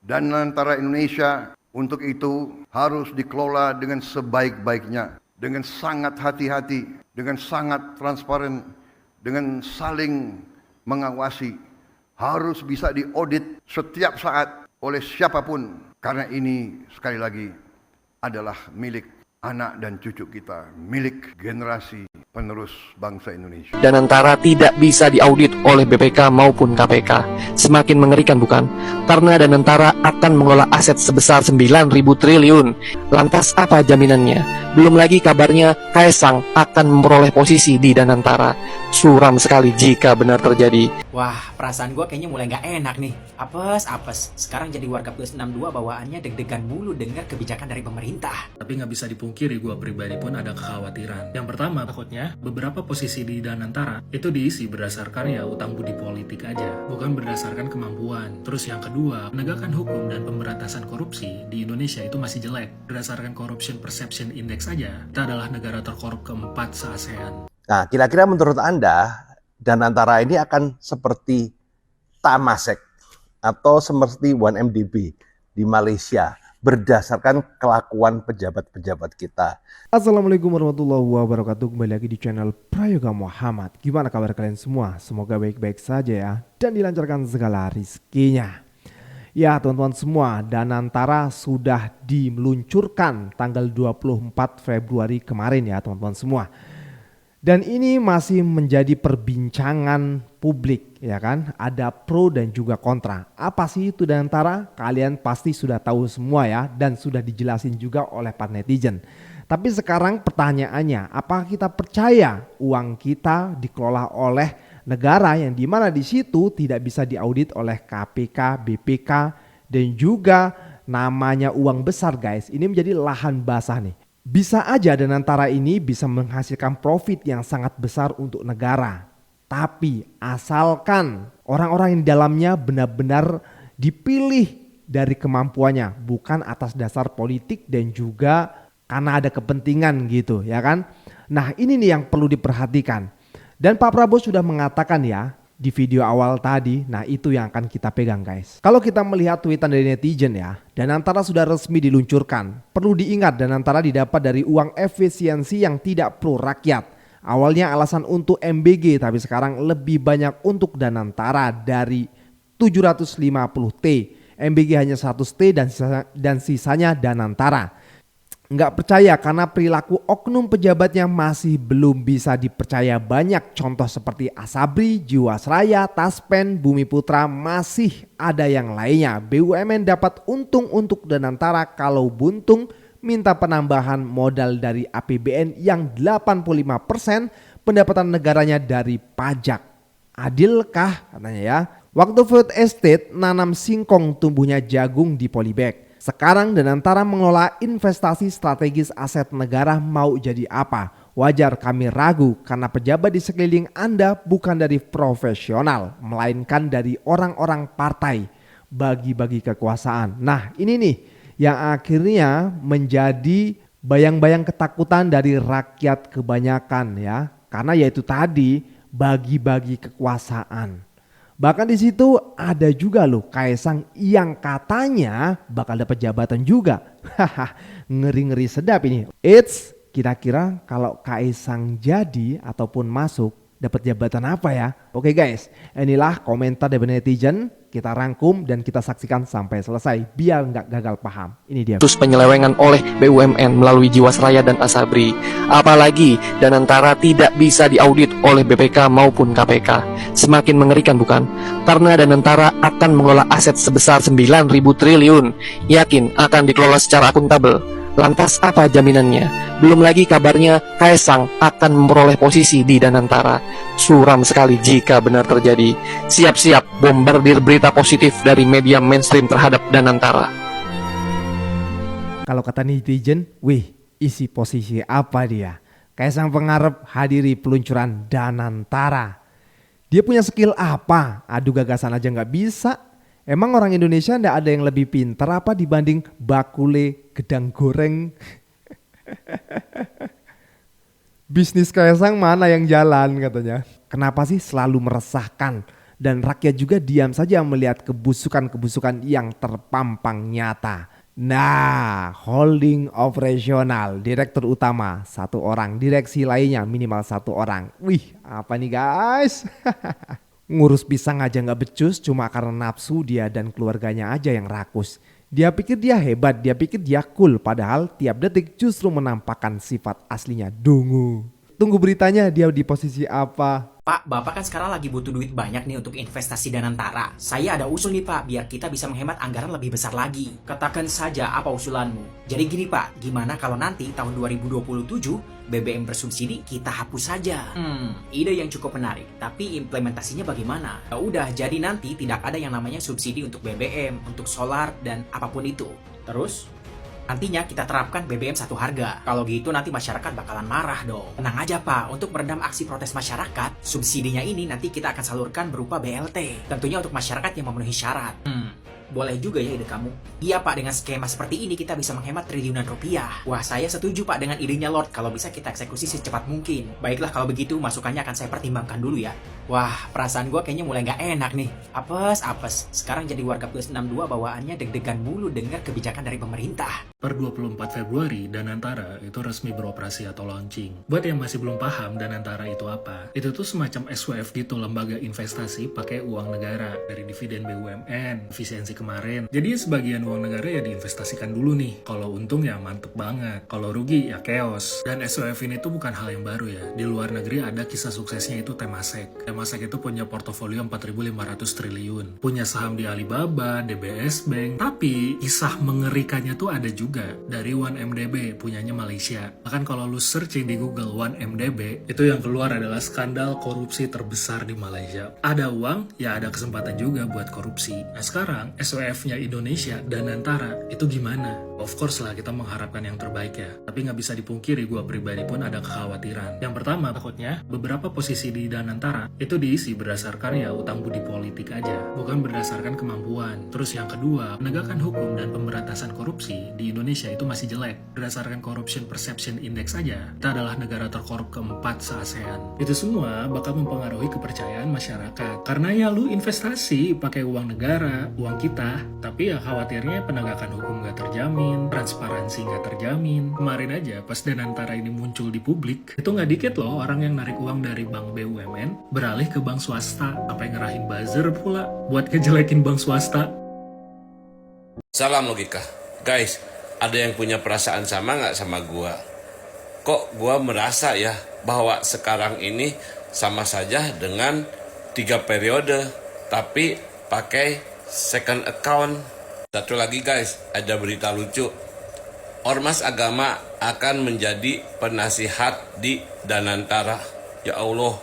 Danantara Indonesia untuk itu harus dikelola dengan sebaik-baiknya, dengan sangat hati-hati, dengan sangat transparan, dengan saling mengawasi. Harus bisa diaudit setiap saat oleh siapapun, karena ini sekali lagi adalah milik anak dan cucu kita, milik generasi penerus bangsa Indonesia. Danantara tidak bisa diaudit oleh BPK maupun KPK. Semakin mengerikan bukan? Karena Danantara akan mengelola aset sebesar 9.000 triliun. Lantas apa jaminannya? Belum lagi kabarnya Kaesang akan memperoleh posisi di Danantara. Suram sekali jika benar terjadi. Wah, perasaan gue kayaknya mulai gak enak nih. Apes. Sekarang jadi warga plus 62 bawaannya deg-degan mulu dengar kebijakan dari pemerintah. Tapi nggak bisa dipungkiri, gue pribadi pun ada kekhawatiran. Yang pertama, takutnya beberapa posisi di Danantara itu diisi berdasarkan ya utang budi politik aja, bukan berdasarkan kemampuan. Terus yang kedua, penegakan hukum dan pemberantasan korupsi di Indonesia itu masih jelek. Berdasarkan Corruption Perception Index saja, kita adalah negara terkorup keempat se-ASEAN. Nah, kira-kira menurut Anda, Danantara ini akan seperti Temasek atau seperti 1MDB di Malaysia berdasarkan kelakuan pejabat-pejabat kita. Assalamualaikum warahmatullahi wabarakatuh. Kembali lagi di channel Prayoga Muhammad. Gimana kabar kalian semua? Semoga baik-baik saja ya, dan dilancarkan segala rezekinya. Ya teman-teman semua, Danantara sudah diluncurkan tanggal 24 Februari kemarin ya teman-teman semua. Dan ini masih menjadi perbincangan publik ya kan. Ada pro dan juga kontra. Apa sih itu Danantara? Kalian pasti sudah tahu semua ya, dan sudah dijelasin juga oleh para netizen. Tapi sekarang pertanyaannya, apakah kita percaya uang kita dikelola oleh negara yang dimana di situ tidak bisa diaudit oleh KPK, BPK, dan juga namanya uang besar guys. Ini menjadi lahan basah nih. Bisa aja Danantara ini bisa menghasilkan profit yang sangat besar untuk negara. Tapi asalkan orang-orang yang di dalamnya benar-benar dipilih dari kemampuannya, bukan atas dasar politik dan juga karena ada kepentingan gitu ya kan. Nah ini nih yang perlu diperhatikan. Dan Pak Prabowo sudah mengatakan ya di video awal tadi, nah itu yang akan kita pegang guys. Kalau kita melihat tweetan dari netizen ya, Danantara sudah resmi diluncurkan. Perlu diingat Danantara didapat dari uang efisiensi yang tidak pro rakyat. Awalnya alasan untuk MBG, tapi sekarang lebih banyak untuk Danantara dari 750T. MBG hanya 100T dan sisanya Danantara. Nggak percaya karena perilaku oknum pejabatnya masih belum bisa dipercaya. Banyak contoh seperti Asabri, Jiwasraya, Taspen, Bumi Putra, masih ada yang lainnya. BUMN dapat untung untuk Danantara, kalau buntung minta penambahan modal dari APBN yang 85% pendapatan negaranya dari pajak. Adilkah katanya ya? Waktu food estate nanam singkong tumbuhnya jagung di polybag. Sekarang Danantara mengelola investasi strategis aset negara, mau jadi apa? Wajar kami ragu karena pejabat di sekeliling Anda bukan dari profesional, melainkan dari orang-orang partai bagi-bagi kekuasaan. Nah ini nih yang akhirnya menjadi bayang-bayang ketakutan dari rakyat kebanyakan ya. Karena yaitu tadi bagi-bagi kekuasaan. Bahkan di situ ada juga loh Kaesang yang katanya bakal dapat jabatan juga. Ngeri-ngeri sedap ini. Eits, kira-kira kalau Kaesang jadi ataupun masuk dapat jabatan apa ya? Oke guys, inilah komentar dari netizen. Kita rangkum dan kita saksikan sampai selesai biar nggak gagal paham. Ini dia. Terus penyelewengan oleh BUMN melalui Jiwasraya dan Asabri. Apalagi Danantara tidak bisa diaudit oleh BPK maupun KPK. Semakin mengerikan bukan? Karena Danantara akan mengelola aset sebesar 9.000 triliun. Yakin akan dikelola secara akuntabel. Lantas apa jaminannya? Belum lagi kabarnya Kaesang akan memperoleh posisi di Danantara. Suram sekali jika benar terjadi. Siap-siap bombardir berita positif dari media mainstream terhadap Danantara. Kalau kata netizen, wih isi posisi apa dia? Kaesang Pangarep hadiri peluncuran Danantara. Dia punya skill apa? Adu gagasan aja nggak bisa. Emang orang Indonesia ndak ada yang lebih pintar apa dibanding bakule gedang goreng? Bisnis Kaesang mana yang jalan katanya. Kenapa sih selalu meresahkan Dan rakyat juga diam saja melihat kebusukan-kebusukan yang terpampang nyata. Nah, holding operasional, direktur utama 1 orang, direksi lainnya minimal 1 orang. Wih, apa nih guys? Ngurus pisang aja nggak becus cuma karena nafsu dia dan keluarganya aja yang rakus. Dia pikir dia hebat, dia pikir dia cool, padahal tiap detik justru menampakkan sifat aslinya dungu. Tunggu beritanya dia di posisi apa. Pak, Bapak kan sekarang lagi butuh duit banyak nih untuk investasi Danantara. Saya ada usul nih Pak, biar kita bisa menghemat anggaran lebih besar lagi. Katakan saja apa usulanmu. Jadi gini Pak, gimana kalau nanti tahun 2027 BBM bersubsidi kita hapus saja? Ide yang cukup menarik, tapi implementasinya bagaimana? Ya udah, jadi nanti tidak ada yang namanya subsidi untuk BBM, untuk solar, dan apapun itu. Terus? Nantinya kita terapkan BBM 1 harga. Kalau gitu nanti masyarakat bakalan marah dong. Tenang aja Pak, untuk meredam aksi protes masyarakat, subsidinya ini nanti kita akan salurkan berupa BLT. Tentunya untuk masyarakat yang memenuhi syarat. Boleh juga ya ide kamu. Iya Pak, dengan skema seperti ini kita bisa menghemat triliunan rupiah. Wah, saya setuju Pak dengan idenya Lord. Kalau bisa kita eksekusi secepat mungkin. Baiklah kalau begitu, masukannya akan saya pertimbangkan dulu ya. Wah, perasaan gue kayaknya mulai nggak enak nih. Apes. Sekarang jadi warga plus 62 bawaannya deg-degan mulu dengar kebijakan dari pemerintah. Per 24 Februari, Danantara itu resmi beroperasi atau launching. Buat yang masih belum paham Danantara itu apa, itu tuh semacam SWF gitu, lembaga investasi pakai uang negara dari dividen BUMN, efisiensi kemarin. Jadi sebagian uang negara ya diinvestasikan dulu nih. Kalau untung ya mantep banget, kalau rugi ya chaos. Dan SWF ini tuh bukan hal yang baru ya. Di luar negeri ada kisah suksesnya itu Temasek. Temasek itu punya portofolio 4.500 triliun. Punya saham di Alibaba, DBS Bank. Tapi kisah mengerikannya tuh ada juga dari 1MDB punyanya Malaysia. Bahkan kalau lu searching di Google 1MDB, itu yang keluar adalah skandal korupsi terbesar di Malaysia. Ada uang, ya ada kesempatan juga buat korupsi. Nah sekarang SWF-nya Indonesia, Danantara, itu gimana? Of course lah kita mengharapkan yang terbaik ya. Tapi nggak bisa dipungkiri gue pribadi pun ada kekhawatiran. Yang pertama, takutnya beberapa posisi di Danantara itu diisi berdasarkan ya utang budi politik aja, bukan berdasarkan kemampuan. Terus yang kedua, penegakan hukum dan pemberantasan korupsi di Indonesia itu masih jelek. Berdasarkan Corruption Perception Index saja, kita adalah negara terkorup keempat se-ASEAN. Itu semua bakal mempengaruhi kepercayaan masyarakat. Karena ya lu investasi pakai uang negara, uang kita, tapi ya khawatirnya penegakan hukum nggak terjamin, transparansi nggak terjamin. Kemarin aja pas Danantara ini muncul di publik, itu nggak dikit loh orang yang narik uang dari bank BUMN beralih ke bank swasta, sampai ngerahin buzzer pula buat ngejelekin bank swasta. Salam logika. Guys, ada yang punya perasaan sama nggak sama gua? Kok gua merasa ya bahwa sekarang ini sama saja dengan 3 periode, tapi pakai second account. Satu lagi guys, ada berita lucu. Ormas agama akan menjadi penasihat di Danantara. Ya Allah,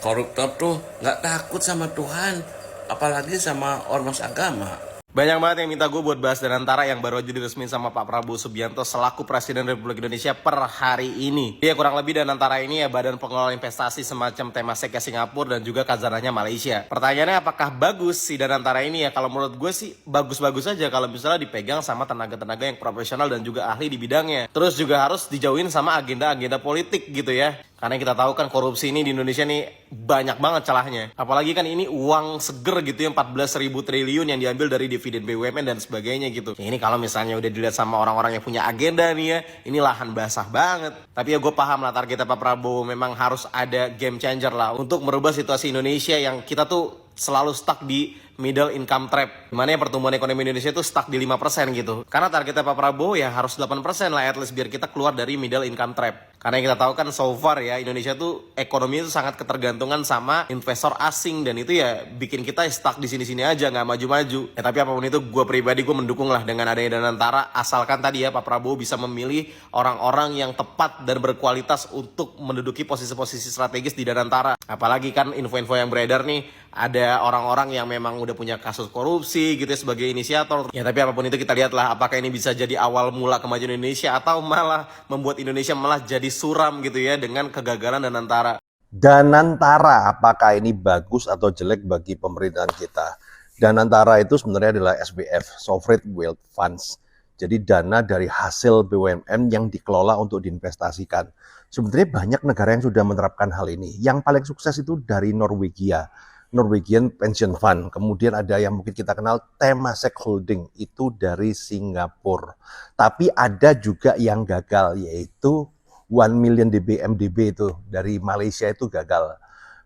koruptor tuh nggak takut sama Tuhan, apalagi sama ormas agama. Banyak banget yang minta gue buat bahas Danantara yang baru aja diresmiin sama Pak Prabowo Subianto selaku Presiden Republik Indonesia per hari ini. Ya kurang lebih Danantara ini ya badan pengelola investasi semacam Temasek ya Singapura dan juga khazanahnya Malaysia. Pertanyaannya apakah bagus si Danantara ini ya? Kalau menurut gue sih bagus-bagus aja kalau misalnya dipegang sama tenaga-tenaga yang profesional dan juga ahli di bidangnya. Terus juga harus dijauhin sama agenda-agenda politik gitu ya. Karena kita tahu kan korupsi ini di Indonesia nih banyak banget celahnya. Apalagi kan ini uang seger gitu ya 14.000 triliun yang diambil dari dividen BUMN dan sebagainya gitu. Ya, ini kalau misalnya udah dilihat sama orang-orang yang punya agenda nih ya, ini lahan basah banget. Tapi ya gue paham lah target Pak Prabowo memang harus ada game changer lah untuk merubah situasi Indonesia yang kita tuh selalu stuck di middle income trap, dimana ya pertumbuhan ekonomi Indonesia itu stuck di 5% gitu. Karena targetnya Pak Prabowo ya harus 8% lah at least biar kita keluar dari middle income trap. Karena yang kita tahu kan so far ya Indonesia tuh ekonomi itu sangat ketergantungan sama investor asing dan itu ya bikin kita stuck di sini-sini aja nggak maju-maju. Ya tapi apapun itu gue pribadi gue mendukung lah dengan adanya Danantara asalkan tadi ya Pak Prabowo bisa memilih orang-orang yang tepat dan berkualitas untuk menduduki posisi-posisi strategis di Danantara. Apalagi kan info-info yang beredar nih ada orang-orang yang memang udah punya kasus korupsi gitu ya sebagai inisiator. Ya tapi apapun itu kita lihatlah apakah ini bisa jadi awal mula kemajuan Indonesia atau malah membuat Indonesia malah jadi suram gitu ya dengan kegagalan Danantara. Danantara apakah ini bagus atau jelek bagi pemerintahan kita? Danantara itu sebenarnya adalah SBF, Sovereign Wealth Funds. Jadi dana dari hasil BUMN yang dikelola untuk diinvestasikan. Sebenarnya banyak negara yang sudah menerapkan hal ini. Yang paling sukses itu dari Norwegia. Norwegian Pension Fund. Kemudian ada yang mungkin kita kenal Temasek Holding, itu dari Singapura. Tapi ada juga yang gagal, yaitu 1 million DBMDB itu dari Malaysia itu gagal.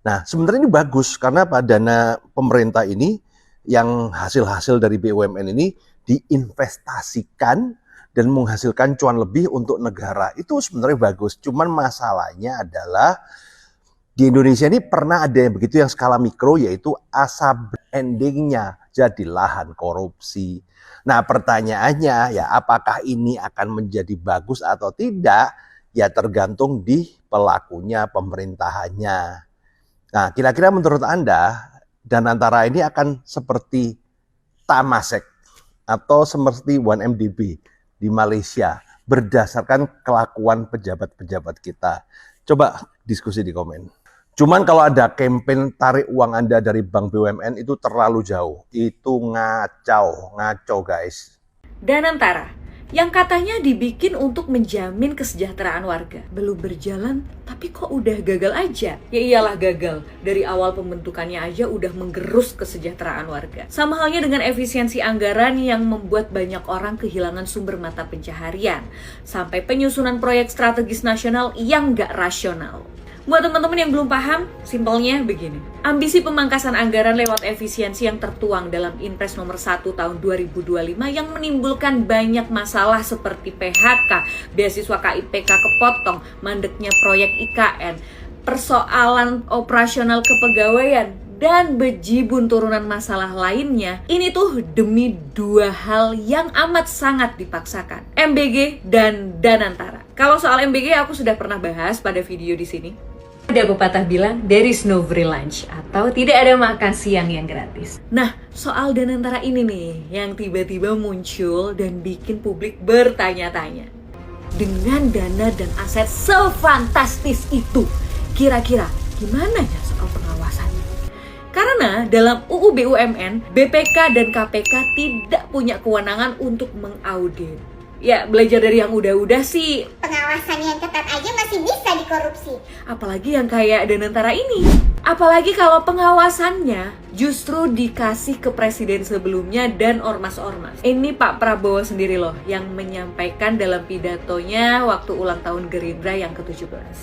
Nah, sebenarnya ini bagus karena dana pemerintah ini yang hasil-hasil dari BUMN ini diinvestasikan dan menghasilkan cuan lebih untuk negara. Itu sebenarnya bagus. Cuman masalahnya adalah di Indonesia ini pernah ada yang begitu yang skala mikro, yaitu asap endingnya jadi lahan korupsi. Nah, pertanyaannya ya apakah ini akan menjadi bagus atau tidak? Ya tergantung di pelakunya, pemerintahannya. Nah, kira-kira menurut Anda Danantara ini akan seperti Temasek atau seperti 1MDB di Malaysia berdasarkan kelakuan pejabat-pejabat kita? Coba diskusi di komen. Cuman kalau ada campaign tarik uang Anda dari bank BUMN itu terlalu jauh. Itu ngaco guys. Danantara, yang katanya dibikin untuk menjamin kesejahteraan warga, belum berjalan, tapi kok udah gagal aja? Ya iyalah gagal, dari awal pembentukannya aja udah menggerus kesejahteraan warga. Sama halnya dengan efisiensi anggaran yang membuat banyak orang kehilangan sumber mata pencaharian, sampai penyusunan proyek strategis nasional yang gak rasional. Buat teman-teman yang belum paham, simpelnya begini. Ambisi pemangkasan anggaran lewat efisiensi yang tertuang dalam Inpres nomor 1 tahun 2025 yang menimbulkan banyak masalah seperti PHK, beasiswa KIPK kepotong, mandeknya proyek IKN, persoalan operasional kepegawaian, dan bejibun turunan masalah lainnya. Ini tuh demi dua hal yang amat sangat dipaksakan, MBG dan Danantara. Kalau soal MBG aku sudah pernah bahas pada video di sini. Ada pepatah bilang, there is no free lunch, atau tidak ada makan siang yang gratis. Nah, soal Danantara ini nih, yang tiba-tiba muncul dan bikin publik bertanya-tanya. Dengan dana dan aset sefantastis itu, kira-kira gimana ya soal pengawasannya? Karena dalam UU BUMN, BPK dan KPK tidak punya kewenangan untuk mengaudit. Ya, belajar dari yang udah-udah sih. Pengawasan yang ketat aja masih bisa dikorupsi. Apalagi yang kayak Danantara ini. Apalagi kalau pengawasannya justru dikasih ke presiden sebelumnya dan ormas-ormas. Ini Pak Prabowo sendiri loh yang menyampaikan dalam pidatonya waktu ulang tahun Gerindra yang ke-17.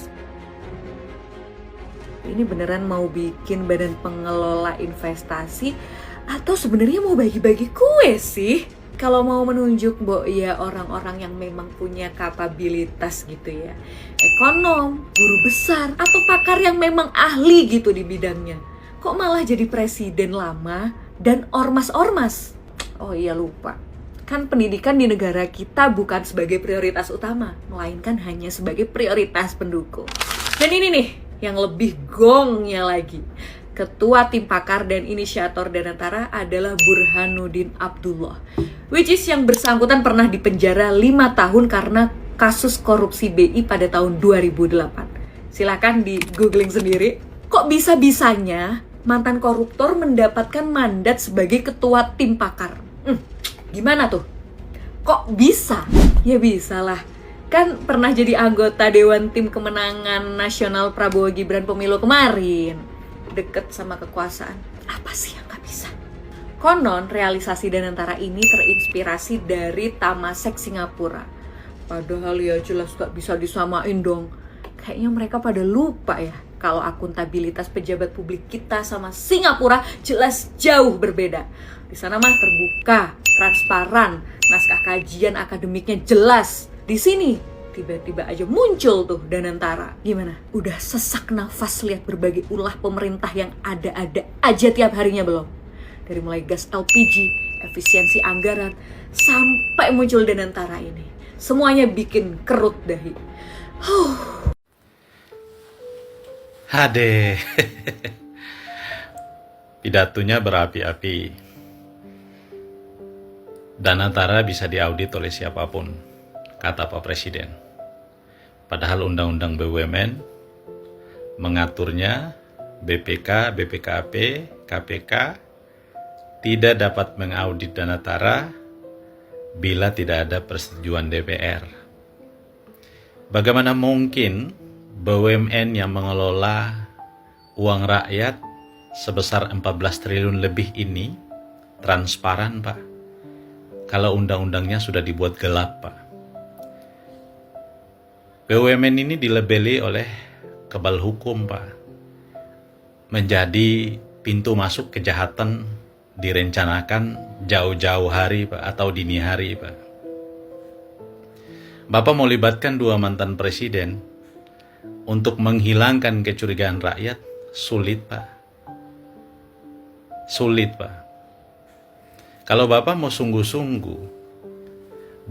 Ini beneran mau bikin badan pengelola investasi atau sebenarnya mau bagi-bagi kue sih? Kalau mau menunjuk ya orang-orang yang memang punya kapabilitas gitu ya, ekonom, guru besar, atau pakar yang memang ahli gitu di bidangnya. Kok malah jadi presiden lama dan ormas-ormas? Oh iya lupa, kan pendidikan di negara kita bukan sebagai prioritas utama, melainkan hanya sebagai prioritas pendukung. Dan ini nih, yang lebih gongnya lagi. Ketua tim pakar dan inisiator Danantara adalah Burhanuddin Abdullah, which is yang bersangkutan pernah dipenjara 5 tahun karena kasus korupsi BI pada tahun 2008. Silakan di googling sendiri. Kok bisa-bisanya mantan koruptor mendapatkan mandat sebagai ketua tim pakar? Gimana tuh? Kok bisa? Ya bisa lah. Kan pernah jadi anggota Dewan Tim Kemenangan Nasional Prabowo Gibran pemilu kemarin. Deket sama kekuasaan. Apa sih yang gak bisa? Konon realisasi Danantara ini terinspirasi dari Temasek Singapura. Padahal ya jelas gak bisa disamain dong. Kayaknya mereka pada lupa ya kalau akuntabilitas pejabat publik kita sama Singapura jelas jauh berbeda. Di sana mah terbuka, transparan, naskah kajian akademiknya jelas. Di sini tiba-tiba aja muncul tuh Danantara. Gimana? Udah sesak nafas lihat berbagai ulah pemerintah yang ada-ada aja tiap harinya belum? Dari mulai gas LPG, efisiensi anggaran, sampai muncul Danantara ini. Semuanya bikin kerut dahi. Hade. Pidatonya berapi-api. Danantara bisa diaudit oleh siapapun, kata Pak Presiden. Padahal Undang-Undang BUMN mengaturnya BPK, BPKP, KPK tidak dapat mengaudit Danantara bila tidak ada persetujuan DPR. Bagaimana mungkin BUMN yang mengelola uang rakyat sebesar 14 triliun lebih ini transparan, Pak. Kalau undang-undangnya sudah dibuat gelap, Pak. BUMN ini dilabeli oleh kebal hukum, Pak. Menjadi pintu masuk kejahatan direncanakan jauh-jauh hari, Pak, atau dini hari, Pak. Bapak mau libatkan 2 mantan presiden untuk menghilangkan kecurigaan rakyat, sulit, Pak. Sulit, Pak. Kalau Bapak mau sungguh-sungguh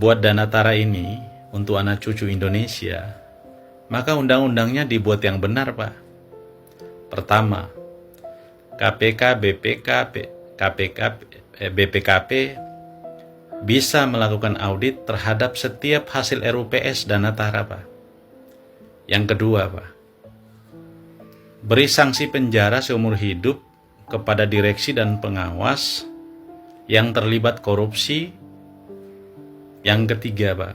buat Dana Tara ini untuk anak cucu Indonesia, maka undang-undangnya dibuat yang benar, Pak. Pertama, BPKP bisa melakukan audit terhadap setiap hasil RUPS Dana Tara, Pak. Yang kedua, Pak, beri sanksi penjara seumur hidup kepada direksi dan pengawas yang terlibat korupsi. Yang ketiga, Pak,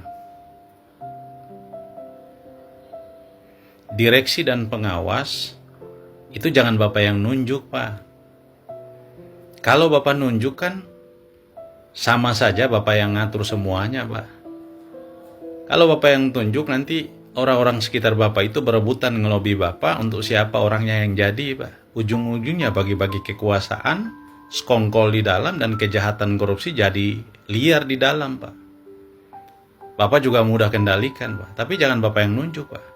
direksi dan pengawas itu jangan Bapak yang nunjuk, Pak. Kalau Bapak nunjuk kan sama saja Bapak yang ngatur semuanya, Pak. Kalau Bapak yang tunjuk, nanti orang-orang sekitar Bapak itu berebutan ngelobi Bapak untuk siapa orangnya yang jadi, Pak. Ujung-ujungnya bagi-bagi kekuasaan, skongkol di dalam, dan kejahatan korupsi jadi liar di dalam, Pak. Bapak juga mudah kendalikan, Pak. Tapi jangan Bapak yang nunjuk, Pak.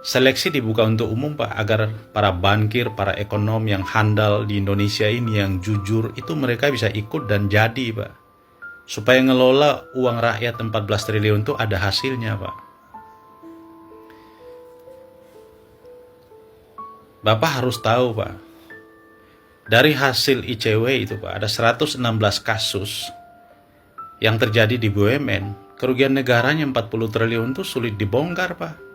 Seleksi dibuka untuk umum, Pak, agar para bankir, para ekonom yang handal di Indonesia ini, yang jujur, itu mereka bisa ikut dan jadi, Pak. Supaya ngelola uang rakyat 14 triliun itu ada hasilnya, Pak. Bapak harus tahu, Pak. Dari hasil ICW itu, Pak, ada 116 kasus yang terjadi di BUMN. Kerugian negaranya 40 triliun itu sulit dibongkar, Pak.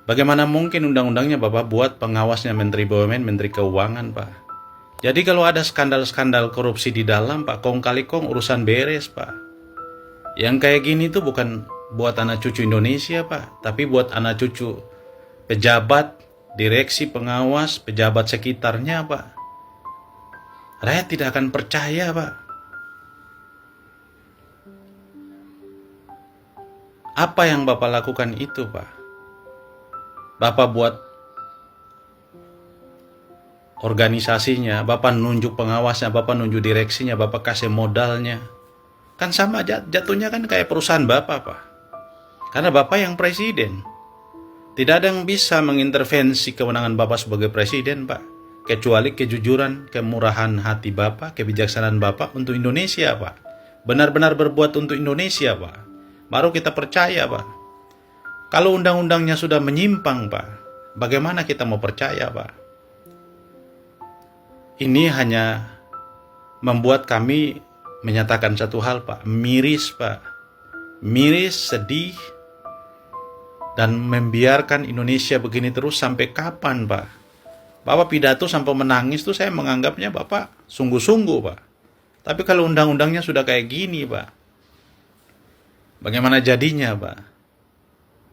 Bagaimana mungkin undang-undangnya Bapak buat pengawasnya Menteri BUMN, Menteri Keuangan, Pak. Jadi kalau ada skandal-skandal korupsi di dalam, Pak, kong kali kong urusan beres, Pak. Yang kayak gini tuh bukan buat anak cucu Indonesia, Pak, tapi buat anak cucu pejabat, direksi, pengawas, pejabat sekitarnya, Pak. Rakyat tidak akan percaya, Pak. Apa yang Bapak lakukan itu, Pak? Bapak buat organisasinya, Bapak nunjuk pengawasnya, Bapak nunjuk direksinya, Bapak kasih modalnya. Kan sama jatuhnya kan kayak perusahaan Bapak, Pak. Karena Bapak yang presiden. Tidak ada yang bisa mengintervensi kewenangan Bapak sebagai presiden, Pak. Kecuali kejujuran, kemurahan hati Bapak, kebijaksanaan Bapak untuk Indonesia, Pak. Benar-benar berbuat untuk Indonesia, Pak. Baru kita percaya, Pak. Kalau undang-undangnya sudah menyimpang, Pak, bagaimana kita mau percaya, Pak? Ini hanya membuat kami menyatakan satu hal, Pak. Miris, Pak. Miris, sedih, dan membiarkan Indonesia begini terus sampai kapan, Pak? Bapak pidato sampai menangis tuh saya menganggapnya Bapak sungguh-sungguh, Pak. Tapi kalau undang-undangnya sudah kayak gini, Pak, bagaimana jadinya, Pak?